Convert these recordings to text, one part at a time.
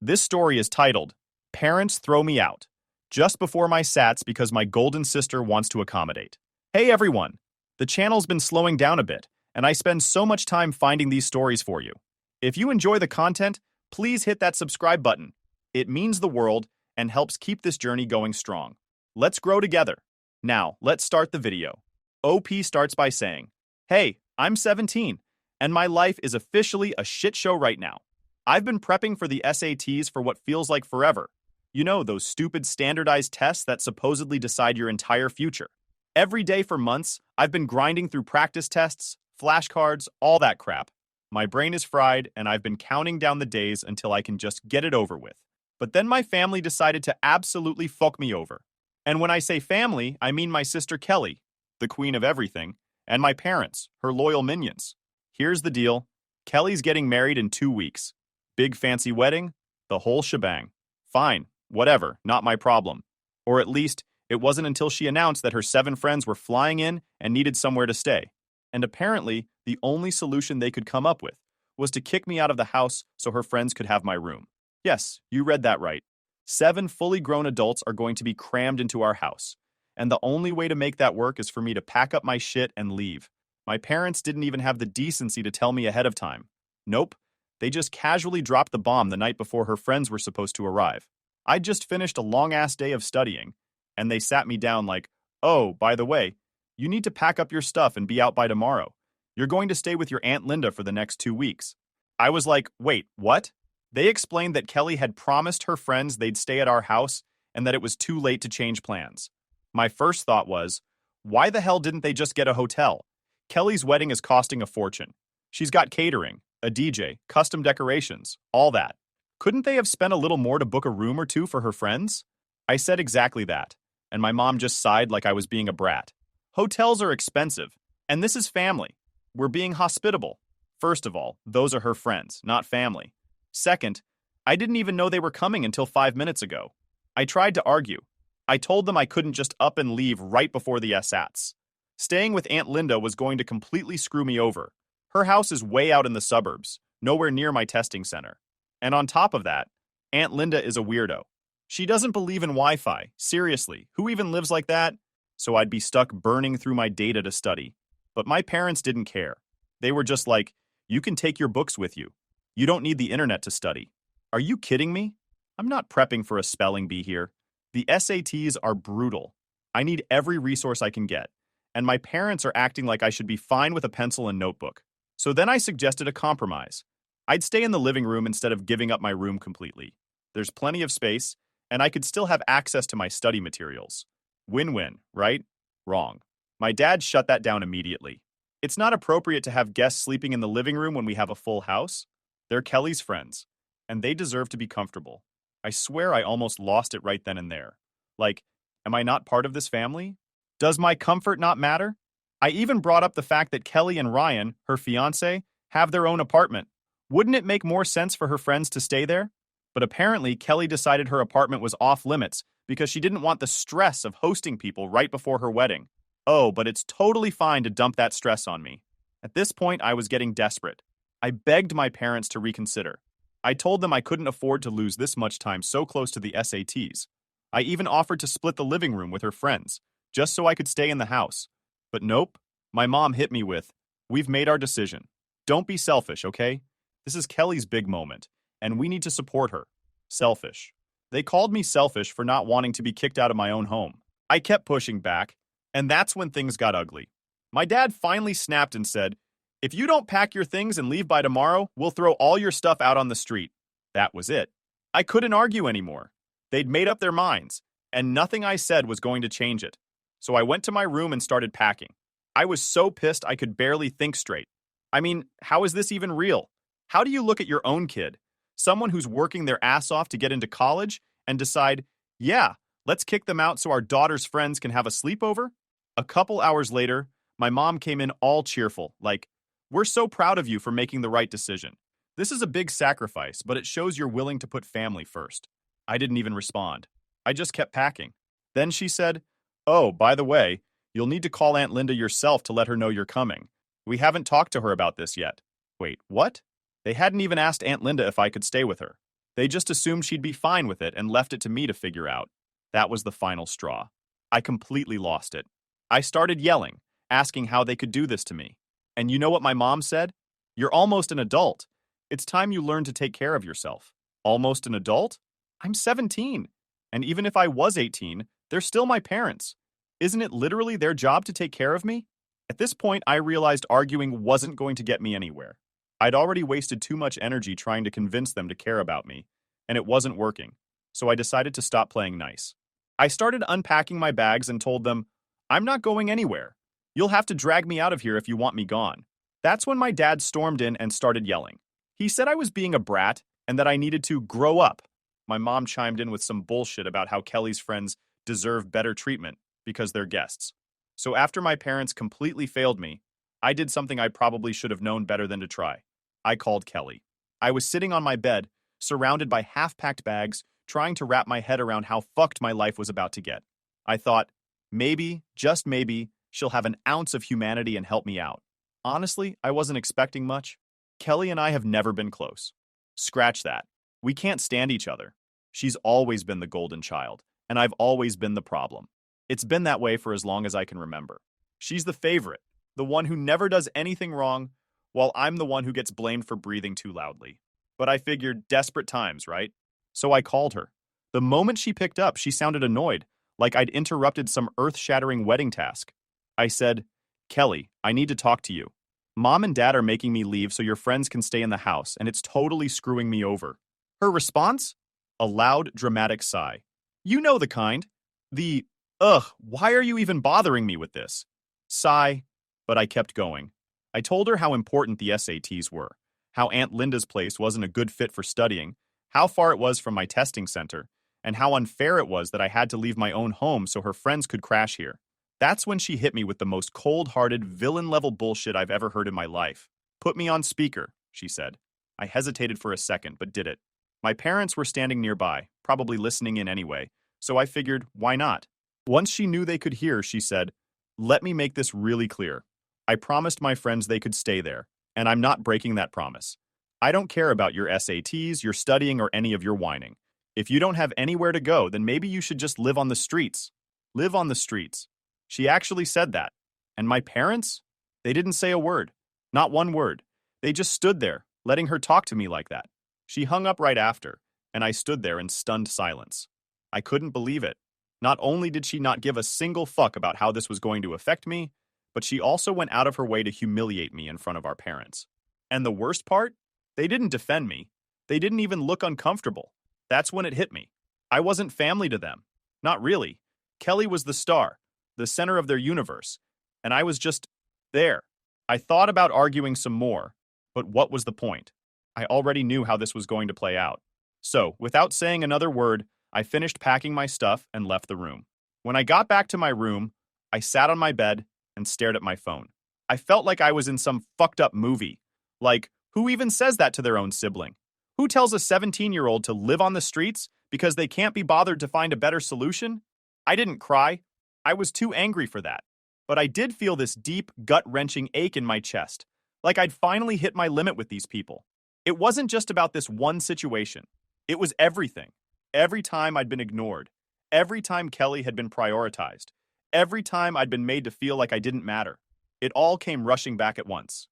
This story is titled, Parents Throw Me Out, just before my SATS because my golden sister wants to accommodate. Hey everyone! The channel's been slowing down a bit, and I spend so much time finding these stories for you. If you enjoy the content, please hit that subscribe button. It means the world and helps keep this journey going strong. Let's grow together. Now, let's start the video. OP starts by saying, Hey, I'm 17, and my life is officially a shit show right now. I've been prepping for the SATs for what feels like forever. You know, those stupid standardized tests that supposedly decide your entire future. Every day for months, I've been grinding through practice tests, flashcards, all that crap. My brain is fried, and I've been counting down the days until I can just get it over with. But then my family decided to absolutely fuck me over. And when I say family, I mean my sister Kelly, the queen of everything, and my parents, her loyal minions. Here's the deal. Kelly's getting married in 2 weeks. Big fancy wedding, the whole shebang. Fine, whatever, not my problem. Or at least, it wasn't until she announced that her 7 friends were flying in and needed somewhere to stay. And apparently, the only solution they could come up with was to kick me out of the house so her friends could have my room. Yes, you read that right. 7 fully grown adults are going to be crammed into our house. And the only way to make that work is for me to pack up my shit and leave. My parents didn't even have the decency to tell me ahead of time. Nope. They just casually dropped the bomb the night before her friends were supposed to arrive. I'd just finished a long-ass day of studying, and they sat me down like, oh, by the way, you need to pack up your stuff and be out by tomorrow. You're going to stay with your Aunt Linda for the next 2 weeks. I was like, wait, what? They explained that Kelly had promised her friends they'd stay at our house and that it was too late to change plans. My first thought was, why the hell didn't they just get a hotel? Kelly's wedding is costing a fortune. She's got catering, a DJ, custom decorations, all that. Couldn't they have spent a little more to book a room or two for her friends? I said exactly that, and my mom just sighed like I was being a brat. Hotels are expensive, and this is family. We're being hospitable. First of all, those are her friends, not family. Second, I didn't even know they were coming until 5 minutes ago. I tried to argue. I told them I couldn't just up and leave right before the SATs. Staying with Aunt Linda was going to completely screw me over. Her house is way out in the suburbs, nowhere near my testing center. And on top of that, Aunt Linda is a weirdo. She doesn't believe in Wi-Fi. Seriously, who even lives like that? So I'd be stuck burning through my data to study. But my parents didn't care. They were just like, you can take your books with you. You don't need the internet to study. Are you kidding me? I'm not prepping for a spelling bee here. The SATs are brutal. I need every resource I can get. And my parents are acting like I should be fine with a pencil and notebook. So then I suggested a compromise. I'd stay in the living room instead of giving up my room completely. There's plenty of space, and I could still have access to my study materials. Win-win, right? Wrong. My dad shut that down immediately. It's not appropriate to have guests sleeping in the living room when we have a full house. They're Kelly's friends, and they deserve to be comfortable. I swear I almost lost it right then and there. Like, am I not part of this family? Does my comfort not matter? I even brought up the fact that Kelly and Ryan, her fiancé, have their own apartment. Wouldn't it make more sense for her friends to stay there? But apparently, Kelly decided her apartment was off limits because she didn't want the stress of hosting people right before her wedding. Oh, but it's totally fine to dump that stress on me. At this point, I was getting desperate. I begged my parents to reconsider. I told them I couldn't afford to lose this much time so close to the SATs. I even offered to split the living room with her friends, just so I could stay in the house. But nope, my mom hit me with, we've made our decision. Don't be selfish, okay? This is Kelly's big moment, and we need to support her. Selfish. They called me selfish for not wanting to be kicked out of my own home. I kept pushing back, and that's when things got ugly. My dad finally snapped and said, if you don't pack your things and leave by tomorrow, we'll throw all your stuff out on the street. That was it. I couldn't argue anymore. They'd made up their minds, and nothing I said was going to change it. So I went to my room and started packing. I was so pissed I could barely think straight. I mean, how is this even real? How do you look at your own kid, someone who's working their ass off to get into college, and decide, yeah, let's kick them out so our daughter's friends can have a sleepover? A couple hours later, my mom came in all cheerful, like, we're so proud of you for making the right decision. This is a big sacrifice, but it shows you're willing to put family first. I didn't even respond. I just kept packing. Then she said, oh, by the way, you'll need to call Aunt Linda yourself to let her know you're coming. We haven't talked to her about this yet. Wait, what? They hadn't even asked Aunt Linda if I could stay with her. They just assumed she'd be fine with it and left it to me to figure out. That was the final straw. I completely lost it. I started yelling, asking how they could do this to me. And you know what my mom said? You're almost an adult. It's time you learn to take care of yourself. Almost an adult? I'm 17. And even if I was 18, they're still my parents. Isn't it literally their job to take care of me? At this point, I realized arguing wasn't going to get me anywhere. I'd already wasted too much energy trying to convince them to care about me, and it wasn't working, so I decided to stop playing nice. I started unpacking my bags and told them, I'm not going anywhere. You'll have to drag me out of here if you want me gone. That's when my dad stormed in and started yelling. He said I was being a brat and that I needed to grow up. My mom chimed in with some bullshit about how Kelly's friends deserve better treatment because they're guests. So after my parents completely failed me, I did something I probably should have known better than to try. I called Kelly. I was sitting on my bed, surrounded by half-packed bags, trying to wrap my head around how fucked my life was about to get. I thought, maybe, just maybe, she'll have an ounce of humanity and help me out. Honestly, I wasn't expecting much. Kelly and I have never been close. Scratch that. We can't stand each other. She's always been the golden child, and I've always been the problem. It's been that way for as long as I can remember. She's the favorite, the one who never does anything wrong, while I'm the one who gets blamed for breathing too loudly. But I figured desperate times, right? So I called her. The moment she picked up, she sounded annoyed, like I'd interrupted some earth-shattering wedding task. I said, Kelly, I need to talk to you. Mom and Dad are making me leave so your friends can stay in the house, and it's totally screwing me over. Her response? A loud, dramatic sigh. You know the kind. Why are you even bothering me with this? Sigh, but I kept going. I told her how important the SATs were, how Aunt Linda's place wasn't a good fit for studying, how far it was from my testing center, and how unfair it was that I had to leave my own home so her friends could crash here. That's when she hit me with the most cold-hearted, villain-level bullshit I've ever heard in my life. Put me on speaker, she said. I hesitated for a second, but did it. My parents were standing nearby, probably listening in anyway, so I figured, why not? Once she knew they could hear, she said, let me make this really clear. I promised my friends they could stay there, and I'm not breaking that promise. I don't care about your SATs, your studying, or any of your whining. If you don't have anywhere to go, then maybe you should just live on the streets. Live on the streets. She actually said that. And my parents? They didn't say a word. Not one word. They just stood there, letting her talk to me like that. She hung up right after, and I stood there in stunned silence. I couldn't believe it. Not only did she not give a single fuck about how this was going to affect me, but she also went out of her way to humiliate me in front of our parents. And the worst part? They didn't defend me. They didn't even look uncomfortable. That's when it hit me. I wasn't family to them. Not really. Kelly was the star, the center of their universe, and I was just there. I thought about arguing some more, but what was the point? I already knew how this was going to play out. So, without saying another word, I finished packing my stuff and left the room. When I got back to my room, I sat on my bed and stared at my phone. I felt like I was in some fucked up movie. Like, who even says that to their own sibling? Who tells a 17-year-old to live on the streets because they can't be bothered to find a better solution? I didn't cry. I was too angry for that. But I did feel this deep, gut-wrenching ache in my chest, like I'd finally hit my limit with these people. It wasn't just about this one situation. It was everything. Every time I'd been ignored. Every time Kelly had been prioritized. Every time I'd been made to feel like I didn't matter. It all came rushing back at once.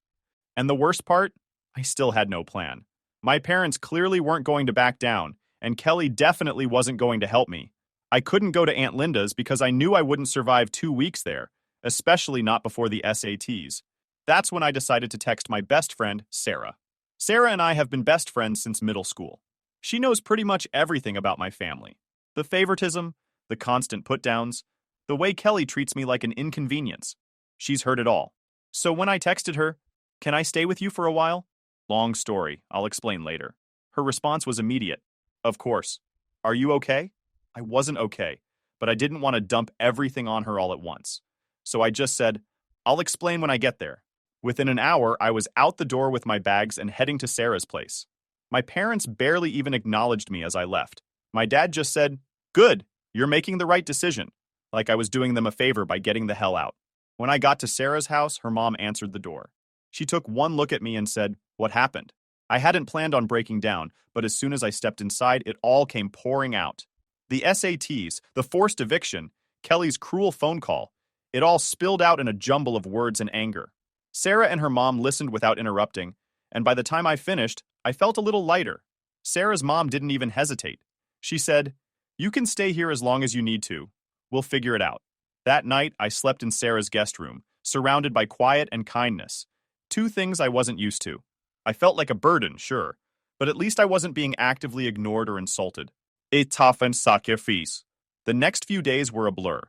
And the worst part? I still had no plan. My parents clearly weren't going to back down, and Kelly definitely wasn't going to help me. I couldn't go to Aunt Linda's because I knew I wouldn't survive 2 weeks there, especially not before the SATs. That's when I decided to text my best friend, Sarah. Sarah and I have been best friends since middle school. She knows pretty much everything about my family. The favoritism, the constant put-downs, the way Kelly treats me like an inconvenience. She's heard it all. So when I texted her, "Can I stay with you for a while?" Long story, I'll explain later. Her response was immediate. Of course. Are you okay? I wasn't okay, but I didn't want to dump everything on her all at once. So I just said, I'll explain when I get there. Within an hour, I was out the door with my bags and heading to Sarah's place. My parents barely even acknowledged me as I left. My dad just said, "Good, you're making the right decision," like I was doing them a favor by getting the hell out. When I got to Sarah's house, her mom answered the door. She took one look at me and said, "What happened?" I hadn't planned on breaking down, but as soon as I stepped inside, it all came pouring out. The SATs, the forced eviction, Kelly's cruel phone call. It all spilled out in a jumble of words and anger. Sarah and her mom listened without interrupting, and by the time I finished, I felt a little lighter. Sarah's mom didn't even hesitate. She said, "You can stay here as long as you need to. We'll figure it out." That night, I slept in Sarah's guest room, surrounded by quiet and kindness. Two things I wasn't used to. I felt like a burden, sure, but at least I wasn't being actively ignored or insulted. A toughened sacrifice. The next few days were a blur.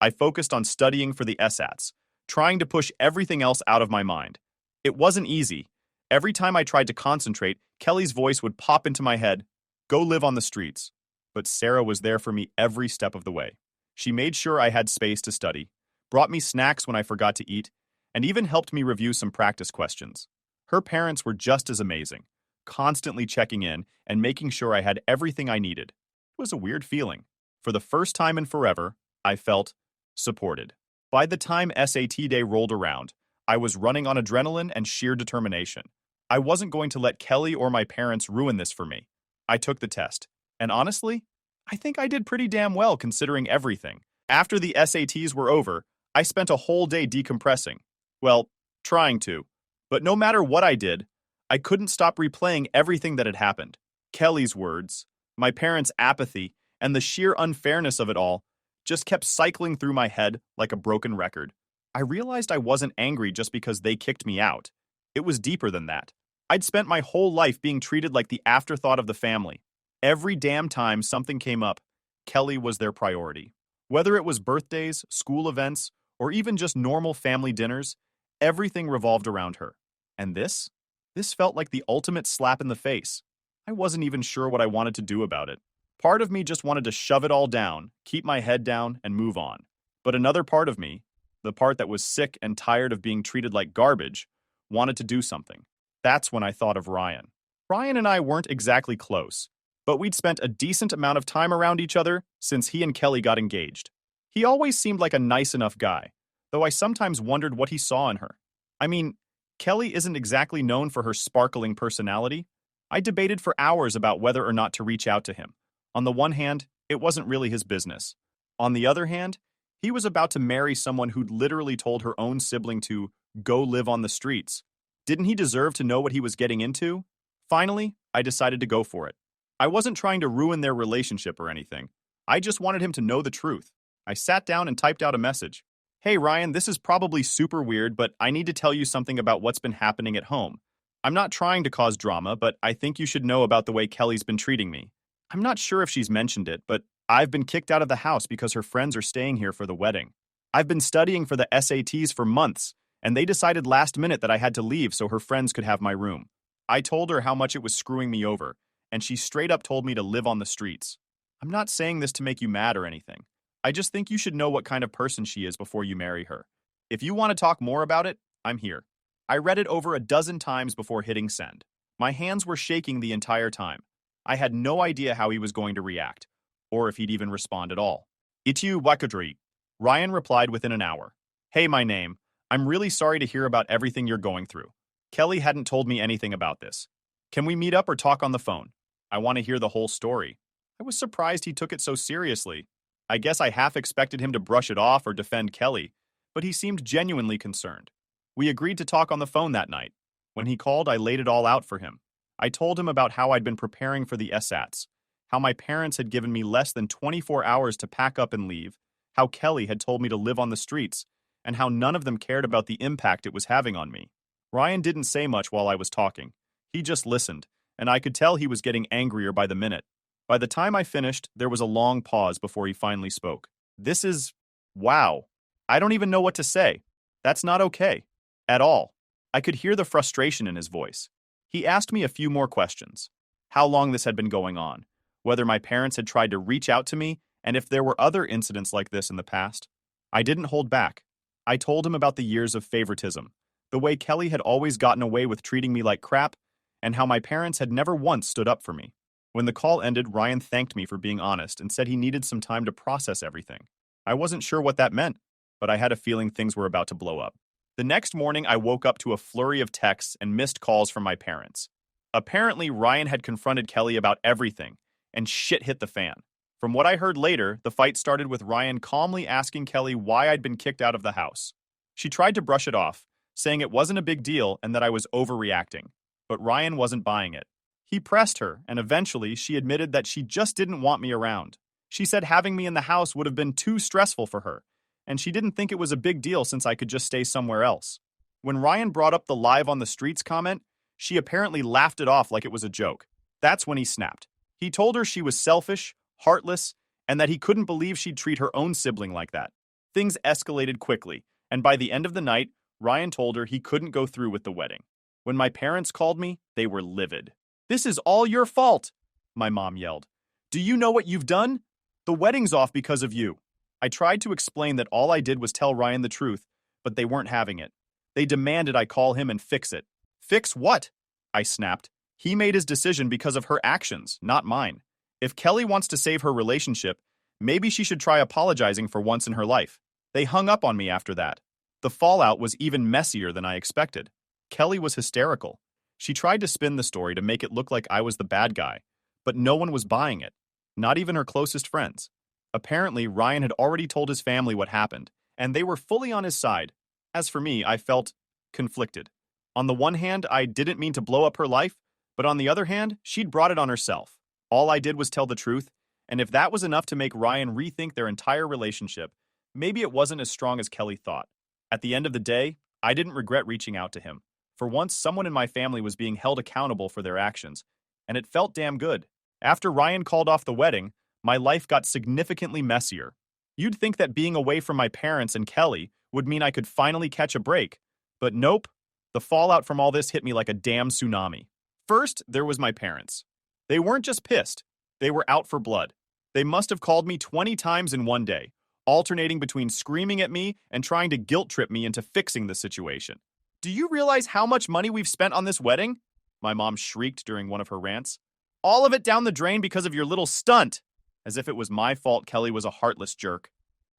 I focused on studying for the SATS, trying to push everything else out of my mind. It wasn't easy. Every time I tried to concentrate, Kelly's voice would pop into my head, "Go live on the streets." But Sarah was there for me every step of the way. She made sure I had space to study, brought me snacks when I forgot to eat, and even helped me review some practice questions. Her parents were just as amazing, constantly checking in and making sure I had everything I needed. It was a weird feeling. For the first time in forever, I felt supported. By the time SAT day rolled around, I was running on adrenaline and sheer determination. I wasn't going to let Kelly or my parents ruin this for me. I took the test, and honestly, I think I did pretty damn well considering everything. After the SATs were over, I spent a whole day decompressing. Well, trying to. But no matter what I did, I couldn't stop replaying everything that had happened. Kelly's words, my parents' apathy, and the sheer unfairness of it all just kept cycling through my head like a broken record. I realized I wasn't angry just because they kicked me out. It was deeper than that. I'd spent my whole life being treated like the afterthought of the family. Every damn time something came up, Kelly was their priority. Whether it was birthdays, school events, or even just normal family dinners, everything revolved around her. And this? This felt like the ultimate slap in the face. I wasn't even sure what I wanted to do about it. Part of me just wanted to shove it all down, keep my head down, and move on. But another part of me, the part that was sick and tired of being treated like garbage, wanted to do something. That's when I thought of Ryan. Ryan and I weren't exactly close, but we'd spent a decent amount of time around each other since he and Kelly got engaged. He always seemed like a nice enough guy, though I sometimes wondered what he saw in her. I mean, Kelly isn't exactly known for her sparkling personality. I debated for hours about whether or not to reach out to him. On the one hand, it wasn't really his business. On the other hand, he was about to marry someone who'd literally told her own sibling to go live on the streets. Didn't he deserve to know what he was getting into? Finally, I decided to go for it. I wasn't trying to ruin their relationship or anything. I just wanted him to know the truth. I sat down and typed out a message. "Hey Ryan, this is probably super weird, but I need to tell you something about what's been happening at home. I'm not trying to cause drama, but I think you should know about the way Kelly's been treating me. I'm not sure if she's mentioned it, but I've been kicked out of the house because her friends are staying here for the wedding. I've been studying for the SATs for months, and they decided last minute that I had to leave so her friends could have my room. I told her how much it was screwing me over, and she straight up told me to live on the streets. I'm not saying this to make you mad or anything. I just think you should know what kind of person she is before you marry her. If you want to talk more about it, I'm here." I read it over a dozen times before hitting send. My hands were shaking the entire time. I had no idea how he was going to react, or if he'd even respond at all. "Itu Wakadri," Ryan replied within an hour. "Hey, my name. I'm really sorry to hear about everything you're going through. Kelly hadn't told me anything about this. Can we meet up or talk on the phone? I want to hear the whole story." I was surprised he took it so seriously. I guess I half expected him to brush it off or defend Kelly, but he seemed genuinely concerned. We agreed to talk on the phone that night. When he called, I laid it all out for him. I told him about how I'd been preparing for the SATs, how my parents had given me less than 24 hours to pack up and leave, how Kelly had told me to live on the streets, and how none of them cared about the impact it was having on me. Ryan didn't say much while I was talking. He just listened, and I could tell he was getting angrier by the minute. By the time I finished, there was a long pause before he finally spoke. "This is... wow. I don't even know what to say. That's not okay. At all." I could hear the frustration in his voice. He asked me a few more questions. How long this had been going on, whether my parents had tried to reach out to me, and if there were other incidents like this in the past. I didn't hold back. I told him about the years of favoritism, the way Kelly had always gotten away with treating me like crap, and how my parents had never once stood up for me. When the call ended, Ryan thanked me for being honest and said he needed some time to process everything. I wasn't sure what that meant, but I had a feeling things were about to blow up. The next morning, I woke up to a flurry of texts and missed calls from my parents. Apparently, Ryan had confronted Kelly about everything, and shit hit the fan. From what I heard later, the fight started with Ryan calmly asking Kelly why I'd been kicked out of the house. She tried to brush it off, saying it wasn't a big deal and that I was overreacting. But Ryan wasn't buying it. He pressed her, and eventually she admitted that she just didn't want me around. She said having me in the house would have been too stressful for her, and she didn't think it was a big deal since I could just stay somewhere else. When Ryan brought up the live on the streets comment, she apparently laughed it off like it was a joke. That's when he snapped. He told her she was selfish, heartless, and that he couldn't believe she'd treat her own sibling like that. Things escalated quickly, and by the end of the night, Ryan told her he couldn't go through with the wedding. When my parents called me, they were livid. "This is all your fault," my mom yelled. "Do you know what you've done? The wedding's off because of you." I tried to explain that all I did was tell Ryan the truth, but they weren't having it. They demanded I call him and fix it. "Fix what?" I snapped. "He made his decision because of her actions, not mine. If Kelly wants to save her relationship, maybe she should try apologizing for once in her life." They hung up on me after that. The fallout was even messier than I expected. Kelly was hysterical. She tried to spin the story to make it look like I was the bad guy, but no one was buying it, not even her closest friends. Apparently, Ryan had already told his family what happened, and they were fully on his side. As for me, I felt conflicted. On the one hand, I didn't mean to blow up her life, but on the other hand, she'd brought it on herself. All I did was tell the truth, and if that was enough to make Ryan rethink their entire relationship, maybe it wasn't as strong as Kelly thought. At the end of the day, I didn't regret reaching out to him. For once, someone in my family was being held accountable for their actions, and it felt damn good. After Ryan called off the wedding, my life got significantly messier. You'd think that being away from my parents and Kelly would mean I could finally catch a break, but nope. The fallout from all this hit me like a damn tsunami. First, there was my parents. They weren't just pissed, they were out for blood. They must have called me 20 times in one day, alternating between screaming at me and trying to guilt trip me into fixing the situation. "Do you realize how much money we've spent on this wedding?" my mom shrieked during one of her rants. "All of it down the drain because of your little stunt." As if it was my fault Kelly was a heartless jerk.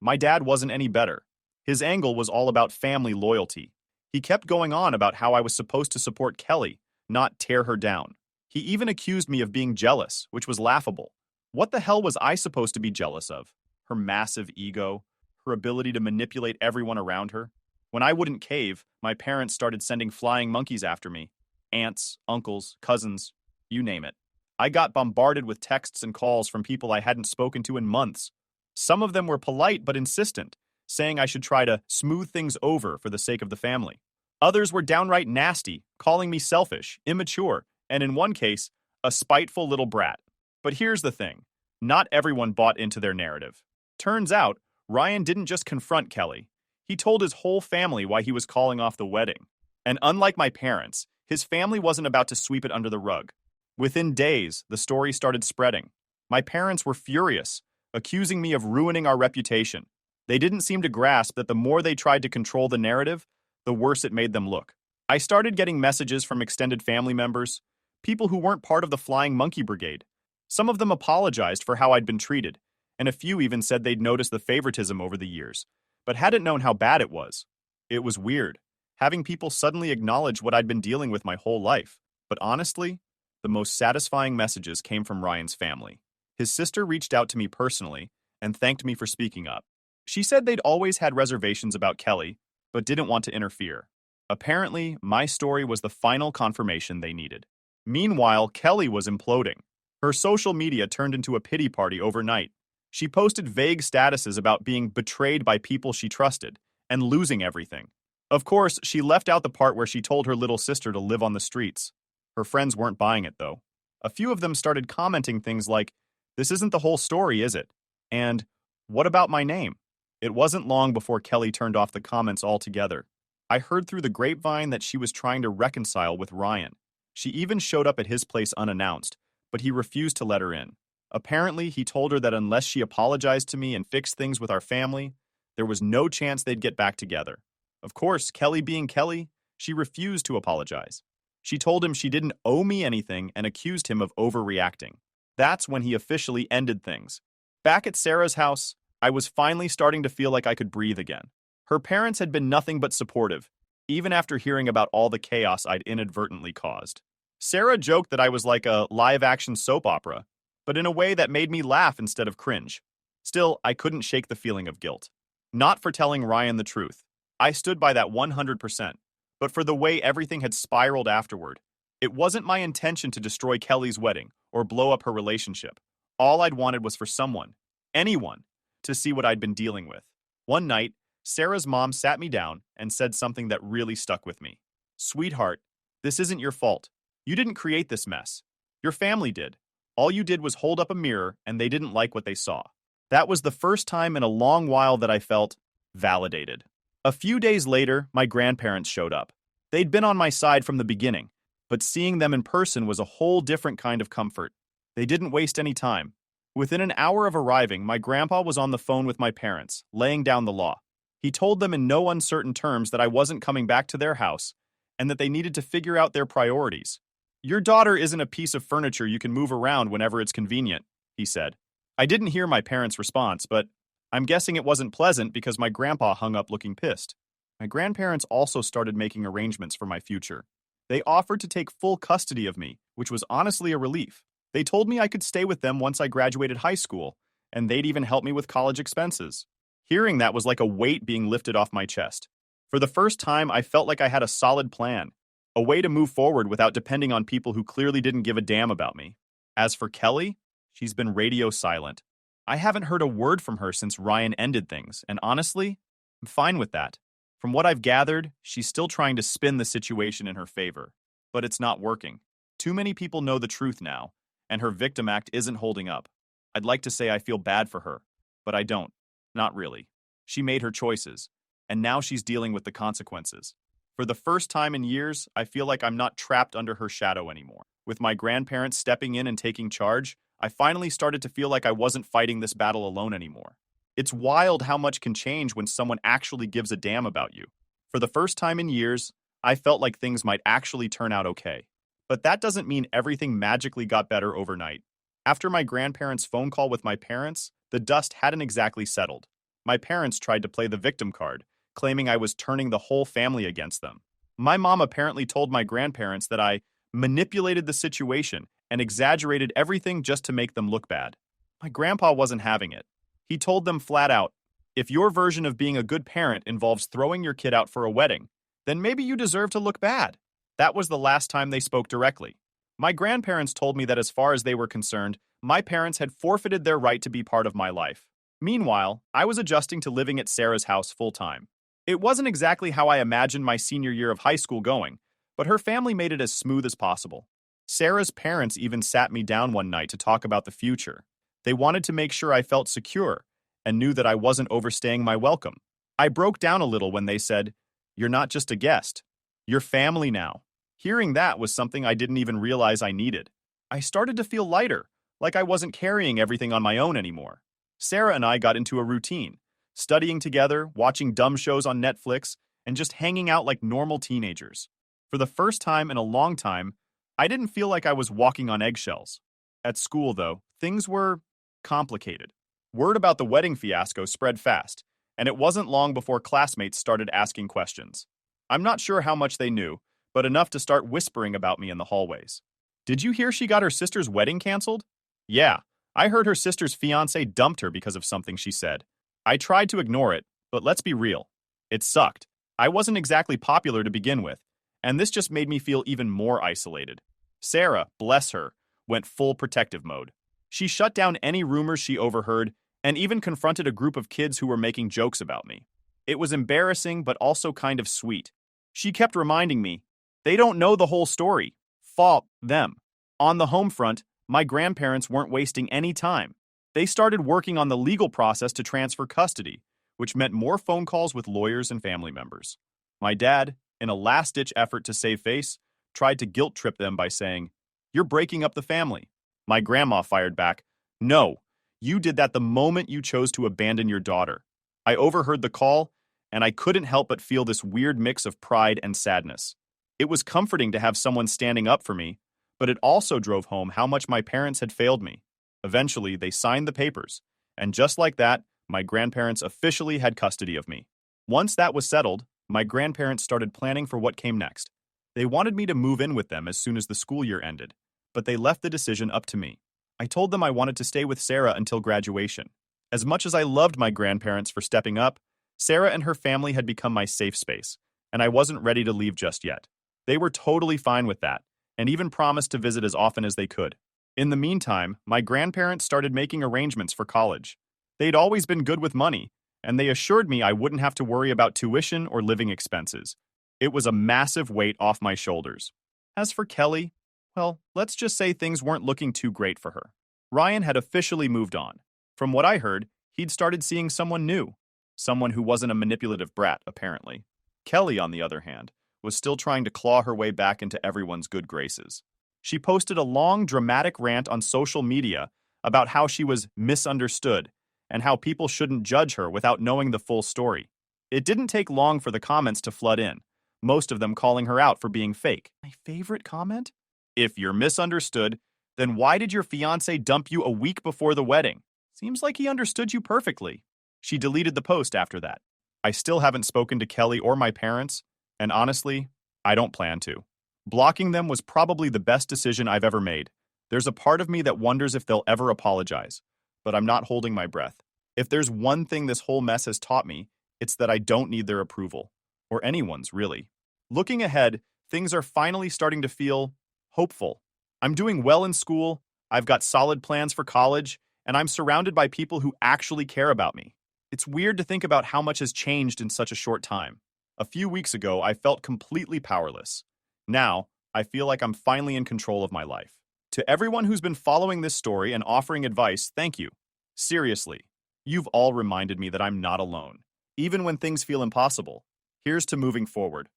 My dad wasn't any better. His angle was all about family loyalty. He kept going on about how I was supposed to support Kelly, not tear her down. He even accused me of being jealous, which was laughable. What the hell was I supposed to be jealous of? Her massive ego? Her ability to manipulate everyone around her? When I wouldn't cave, my parents started sending flying monkeys after me. Aunts, uncles, cousins, you name it. I got bombarded with texts and calls from people I hadn't spoken to in months. Some of them were polite but insistent, saying I should try to smooth things over for the sake of the family. Others were downright nasty, calling me selfish, immature, and in one case, a spiteful little brat. But here's the thing. Not everyone bought into their narrative. Turns out, Ryan didn't just confront Kelly. He told his whole family why he was calling off the wedding. And unlike my parents, his family wasn't about to sweep it under the rug. Within days, the story started spreading. My parents were furious, accusing me of ruining our reputation. They didn't seem to grasp that the more they tried to control the narrative, the worse it made them look. I started getting messages from extended family members, people who weren't part of the Flying Monkey Brigade. Some of them apologized for how I'd been treated, and a few even said they'd noticed the favoritism over the years, but hadn't known how bad it was. It was weird, having people suddenly acknowledge what I'd been dealing with my whole life. But honestly, the most satisfying messages came from Ryan's family. His sister reached out to me personally and thanked me for speaking up. She said they'd always had reservations about Kelly, but didn't want to interfere. Apparently, my story was the final confirmation they needed. Meanwhile, Kelly was imploding. Her social media turned into a pity party overnight. She posted vague statuses about being betrayed by people she trusted and losing everything. Of course, she left out the part where she told her little sister to live on the streets. Her friends weren't buying it, though. A few of them started commenting things like, "This isn't the whole story, is it?" And, "What about my name?" It wasn't long before Kelly turned off the comments altogether. I heard through the grapevine that she was trying to reconcile with Ryan. She even showed up at his place unannounced, but he refused to let her in. Apparently, he told her that unless she apologized to me and fixed things with our family, there was no chance they'd get back together. Of course, Kelly being Kelly, she refused to apologize. She told him she didn't owe me anything and accused him of overreacting. That's when he officially ended things. Back at Sarah's house, I was finally starting to feel like I could breathe again. Her parents had been nothing but supportive, even after hearing about all the chaos I'd inadvertently caused. Sarah joked that I was like a live-action soap opera, but in a way that made me laugh instead of cringe. Still, I couldn't shake the feeling of guilt. Not for telling Ryan the truth. I stood by that 100%, but for the way everything had spiraled afterward. It wasn't my intention to destroy Kelly's wedding or blow up her relationship. All I'd wanted was for someone, anyone, to see what I'd been dealing with. One night, Sarah's mom sat me down and said something that really stuck with me. "Sweetheart, this isn't your fault. You didn't create this mess. Your family did. All you did was hold up a mirror and they didn't like what they saw." That was the first time in a long while that I felt validated. A few days later, my grandparents showed up. They'd been on my side from the beginning, but seeing them in person was a whole different kind of comfort. They didn't waste any time. Within an hour of arriving, my grandpa was on the phone with my parents, laying down the law. He told them in no uncertain terms that I wasn't coming back to their house and that they needed to figure out their priorities. "Your daughter isn't a piece of furniture you can move around whenever it's convenient," he said. I didn't hear my parents' response, but I'm guessing it wasn't pleasant because my grandpa hung up looking pissed. My grandparents also started making arrangements for my future. They offered to take full custody of me, which was honestly a relief. They told me I could stay with them once I graduated high school, and they'd even help me with college expenses. Hearing that was like a weight being lifted off my chest. For the first time, I felt like I had a solid plan, a way to move forward without depending on people who clearly didn't give a damn about me. As for Kelly, she's been radio silent. I haven't heard a word from her since Ryan ended things, and honestly, I'm fine with that. From what I've gathered, she's still trying to spin the situation in her favor, but it's not working. Too many people know the truth now, and her victim act isn't holding up. I'd like to say I feel bad for her, but I don't. Not really. She made her choices, and now she's dealing with the consequences. For the first time in years, I feel like I'm not trapped under her shadow anymore. With my grandparents stepping in and taking charge, I finally started to feel like I wasn't fighting this battle alone anymore. It's wild how much can change when someone actually gives a damn about you. For the first time in years, I felt like things might actually turn out okay. But that doesn't mean everything magically got better overnight. After my grandparents' phone call with my parents, the dust hadn't exactly settled. My parents tried to play the victim card, claiming I was turning the whole family against them. My mom apparently told my grandparents that I manipulated the situation and exaggerated everything just to make them look bad. My grandpa wasn't having it. He told them flat out, "If your version of being a good parent involves throwing your kid out for a wedding, then maybe you deserve to look bad." That was the last time they spoke directly. My grandparents told me that as far as they were concerned, my parents had forfeited their right to be part of my life. Meanwhile, I was adjusting to living at Sarah's house full-time. It wasn't exactly how I imagined my senior year of high school going, but her family made it as smooth as possible. Sarah's parents even sat me down one night to talk about the future. They wanted to make sure I felt secure and knew that I wasn't overstaying my welcome. I broke down a little when they said, "You're not just a guest. You're family now." Hearing that was something I didn't even realize I needed. I started to feel lighter, like I wasn't carrying everything on my own anymore. Sarah and I got into a routine, studying together, watching dumb shows on Netflix, and just hanging out like normal teenagers. For the first time in a long time, I didn't feel like I was walking on eggshells. At school, though, things were complicated. Word about the wedding fiasco spread fast, and it wasn't long before classmates started asking questions. I'm not sure how much they knew, but enough to start whispering about me in the hallways. "Did you hear she got her sister's wedding canceled?" "Yeah, I heard her sister's fiancé dumped her because of something she said." I tried to ignore it, but let's be real. It sucked. I wasn't exactly popular to begin with, and this just made me feel even more isolated. Sarah, bless her, went full protective mode. She shut down any rumors she overheard and even confronted a group of kids who were making jokes about me. It was embarrassing, but also kind of sweet. She kept reminding me, "They don't know the whole story. Fault them." On the home front, my grandparents weren't wasting any time. They started working on the legal process to transfer custody, which meant more phone calls with lawyers and family members. My dad, in a last-ditch effort to save face, tried to guilt-trip them by saying, "You're breaking up the family." My grandma fired back, "No, you did that the moment you chose to abandon your daughter." I overheard the call, and I couldn't help but feel this weird mix of pride and sadness. It was comforting to have someone standing up for me, but it also drove home how much my parents had failed me. Eventually, they signed the papers, and just like that, my grandparents officially had custody of me. Once that was settled, my grandparents started planning for what came next. They wanted me to move in with them as soon as the school year ended, but they left the decision up to me. I told them I wanted to stay with Sarah until graduation. As much as I loved my grandparents for stepping up, Sarah and her family had become my safe space, and I wasn't ready to leave just yet. They were totally fine with that, and even promised to visit as often as they could. In the meantime, my grandparents started making arrangements for college. They'd always been good with money, and they assured me I wouldn't have to worry about tuition or living expenses. It was a massive weight off my shoulders. As for Kelly, well, let's just say things weren't looking too great for her. Ryan had officially moved on. From what I heard, he'd started seeing someone new. Someone who wasn't a manipulative brat, apparently. Kelly, on the other hand, was still trying to claw her way back into everyone's good graces. She posted a long, dramatic rant on social media about how she was misunderstood and how people shouldn't judge her without knowing the full story. It didn't take long for the comments to flood in, most of them calling her out for being fake. My favorite comment? If you're misunderstood, then why did your fiancé dump you a week before the wedding? Seems like he understood you perfectly. She deleted the post after that. I still haven't spoken to Kelly or my parents, and honestly, I don't plan to. Blocking them was probably the best decision I've ever made. There's a part of me that wonders if they'll ever apologize, but I'm not holding my breath. If there's one thing this whole mess has taught me, it's that I don't need their approval. Or anyone's, really. Looking ahead, things are finally starting to feel hopeful. I'm doing well in school, I've got solid plans for college, and I'm surrounded by people who actually care about me. It's weird to think about how much has changed in such a short time. A few weeks ago, I felt completely powerless. Now, I feel like I'm finally in control of my life. To everyone who's been following this story and offering advice, thank you. Seriously, you've all reminded me that I'm not alone. Even when things feel impossible. Here's to moving forward.